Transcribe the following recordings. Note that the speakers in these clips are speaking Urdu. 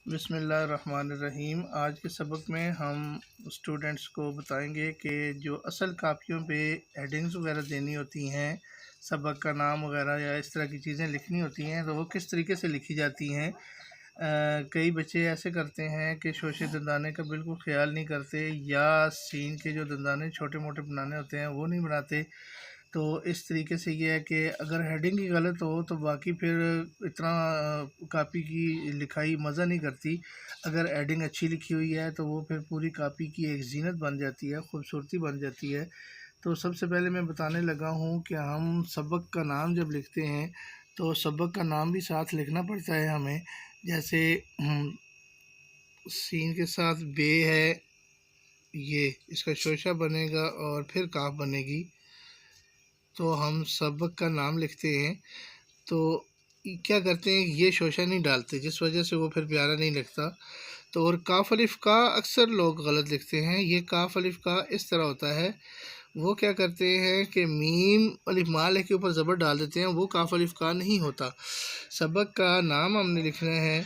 بسم اللہ الرحمن الرحیم۔ آج کے سبق میں ہم اسٹوڈنٹس کو بتائیں گے کہ جو اصل کاپیوں پہ ہیڈنگز وغیرہ دینی ہوتی ہیں، سبق کا نام وغیرہ یا اس طرح کی چیزیں لکھنی ہوتی ہیں تو وہ کس طریقے سے لکھی جاتی ہیں۔ کئی بچے ایسے کرتے ہیں کہ شوشے دندانے کا بالکل خیال نہیں کرتے، یا سین کے جو دندانے چھوٹے موٹے بنانے ہوتے ہیں وہ نہیں بناتے۔ تو اس طریقے سے یہ ہے کہ اگر ہیڈنگ ہی غلط ہو تو باقی پھر اتنا کاپی کی لکھائی مزہ نہیں کرتی۔ اگر ہیڈنگ اچھی لکھی ہوئی ہے تو وہ پھر پوری کاپی کی ایک زینت بن جاتی ہے، خوبصورتی بن جاتی ہے۔ تو سب سے پہلے میں بتانے لگا ہوں کہ ہم سبق کا نام جب لکھتے ہیں تو سبق کا نام بھی ساتھ لکھنا پڑتا ہے ہمیں۔ جیسے سین کے ساتھ بے ہے، یہ اس کا شوشہ بنے گا اور پھر کاف بنے گی، تو ہم سبق کا نام لکھتے ہیں تو کیا کرتے ہیں، یہ شوشہ نہیں ڈالتے جس وجہ سے وہ پھر پیارا نہیں لگتا۔ تو اور کاف الف کا اکثر لوگ غلط لکھتے ہیں۔ یہ کاف الف کا اس طرح ہوتا ہے، وہ کیا کرتے ہیں کہ میم الف مال کے اوپر زبر ڈال دیتے ہیں، وہ کاف الف کا نہیں ہوتا۔ سبق کا نام ہم نے لکھنا ہے،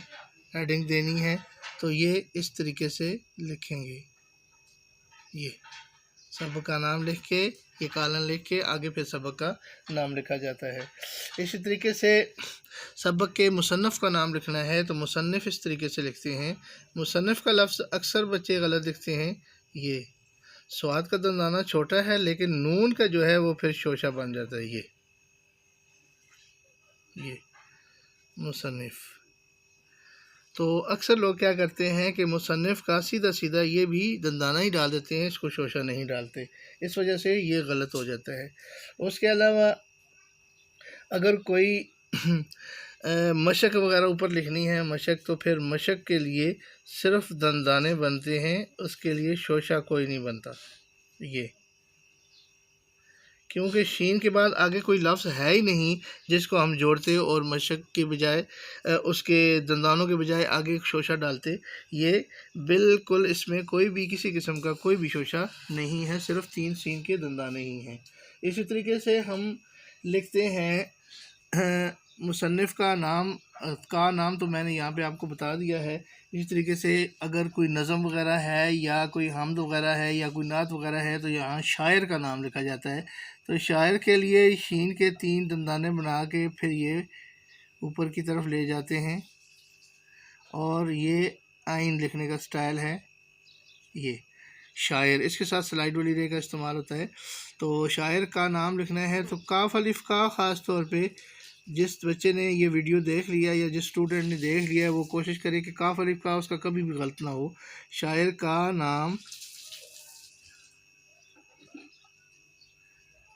ہیڈنگ دینی ہے، تو یہ اس طریقے سے لکھیں گے۔ یہ سبق کا نام لکھ کے، یہ کالن لکھ کے آگے پھر سبق کا نام لکھا جاتا ہے۔ اسی طریقے سے سبق کے مصنف کا نام لکھنا ہے تو مصنف اس طریقے سے لکھتے ہیں۔ مصنف کا لفظ اکثر بچے غلط لکھتے ہیں۔ یہ سواد کا دندانہ چھوٹا ہے لیکن نون کا جو ہے وہ پھر شوشہ بن جاتا ہے۔ یہ مصنف، تو اکثر لوگ کیا کرتے ہیں کہ مصنف کا سیدھا سیدھا یہ بھی دندانہ ہی ڈال دیتے ہیں، اس کو شوشہ نہیں ڈالتے، اس وجہ سے یہ غلط ہو جاتا ہے۔ اس کے علاوہ اگر کوئی مشق وغیرہ اوپر لکھنی ہے، مشق، تو پھر مشق کے لیے صرف دندانے بنتے ہیں، اس کے لیے شوشہ کوئی نہیں بنتا۔ یہ کیونکہ شین کے بعد آگے کوئی لفظ ہے ہی نہیں جس کو ہم جوڑتے اور مشق کے بجائے اس کے دندانوں کے بجائے آگے ایک شوشہ ڈالتے۔ یہ بالکل اس میں کوئی بھی کسی قسم کا کوئی بھی شوشہ نہیں ہے، صرف 3 سین کے دندانے ہی ہیں۔ اسی طریقے سے ہم لکھتے ہیں مصنف کا نام تو میں نے یہاں پہ آپ کو بتا دیا ہے۔ اسی طریقے سے اگر کوئی نظم وغیرہ ہے یا کوئی حمد وغیرہ ہے یا کوئی نعت وغیرہ ہے تو یہاں شاعر کا نام لکھا جاتا ہے۔ تو شاعر کے لیے شین کے 3 دندانے بنا کے پھر یہ اوپر کی طرف لے جاتے ہیں، اور یہ آئین لکھنے کا سٹائل ہے۔ یہ شاعر، اس کے ساتھ سلائڈ والی رے کا استعمال ہوتا ہے۔ تو شاعر کا نام لکھنا ہے تو کاف الف کا، خاص طور پہ جس بچے نے یہ ویڈیو دیکھ لیا یا جس اسٹوڈنٹ نے دیکھ لیا وہ کوشش کرے کہ کاف الف کا اس کا کبھی بھی غلط نہ ہو۔ شاعر کا نام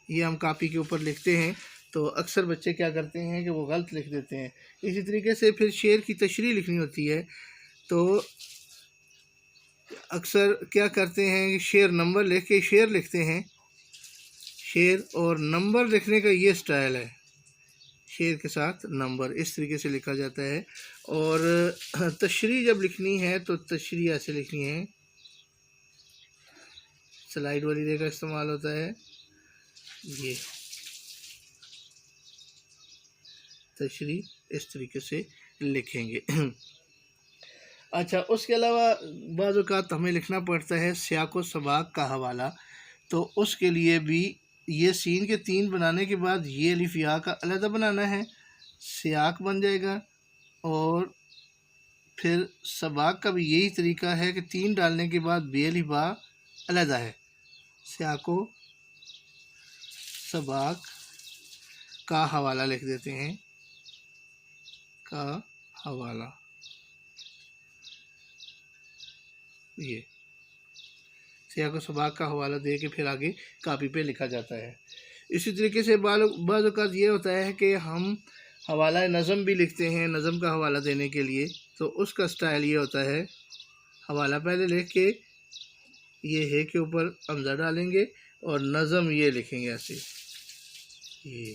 یہ ہم کاپی کے اوپر لکھتے ہیں تو اکثر بچے کیا کرتے ہیں کہ وہ غلط لکھ دیتے ہیں۔ اسی طریقے سے پھر شعر کی تشریح لکھنی ہوتی ہے تو اکثر کیا کرتے ہیں کہ شعر نمبر لکھ کے شعر لکھتے ہیں۔ شعر اور نمبر لکھنے کا یہ سٹائل ہے، شعر کے ساتھ نمبر اس طریقے سے لکھا جاتا ہے۔ اور تشریح جب لکھنی ہے تو تشریح ایسے لکھنی ہے، سلائڈ والی رے کا استعمال ہوتا ہے۔ یہ تشریح اس طریقے سے لکھیں گے۔ اچھا، اس کے علاوہ بعض اوقات ہمیں لکھنا پڑتا ہے سیاق و سباق کا حوالہ، تو اس کے لیے بھی یہ سین کے 3 بنانے کے بعد یہ الف یا کا علیحدہ بنانا ہے، سیاق بن جائے گا، اور پھر سباق کا بھی یہی طریقہ ہے کہ 3 ڈالنے کے بعد بے الف با علیحدہ ہے، سیاق و سباق کا حوالہ لکھ دیتے ہیں، کا حوالہ۔ یہ سیاق و سباق کا حوالہ دے کے پھر آگے کاپی پہ لکھا جاتا ہے۔ اسی طریقے سے بعض اوقات یہ ہوتا ہے کہ ہم حوالہ نظم بھی لکھتے ہیں، نظم کا حوالہ دینے کے لیے، تو اس کا سٹائل یہ ہوتا ہے، حوالہ پہلے لکھ کے یہ ہے کے اوپر حمزہ ڈالیں گے اور نظم یہ لکھیں گے ایسے، یہ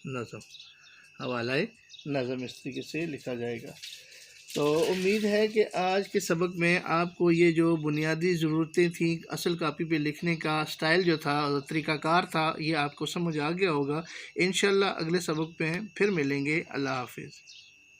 نظم، حوالہ نظم اس طریقے سے لکھا جائے گا۔ تو امید ہے کہ آج کے سبق میں آپ کو یہ جو بنیادی ضرورتیں تھیں اصل کاپی پہ لکھنے کا سٹائل جو تھا، طریقہ کار تھا، یہ آپ کو سمجھ آ گیا ہوگا۔ انشاءاللہ اگلے سبق میں پھر ملیں گے۔ اللہ حافظ۔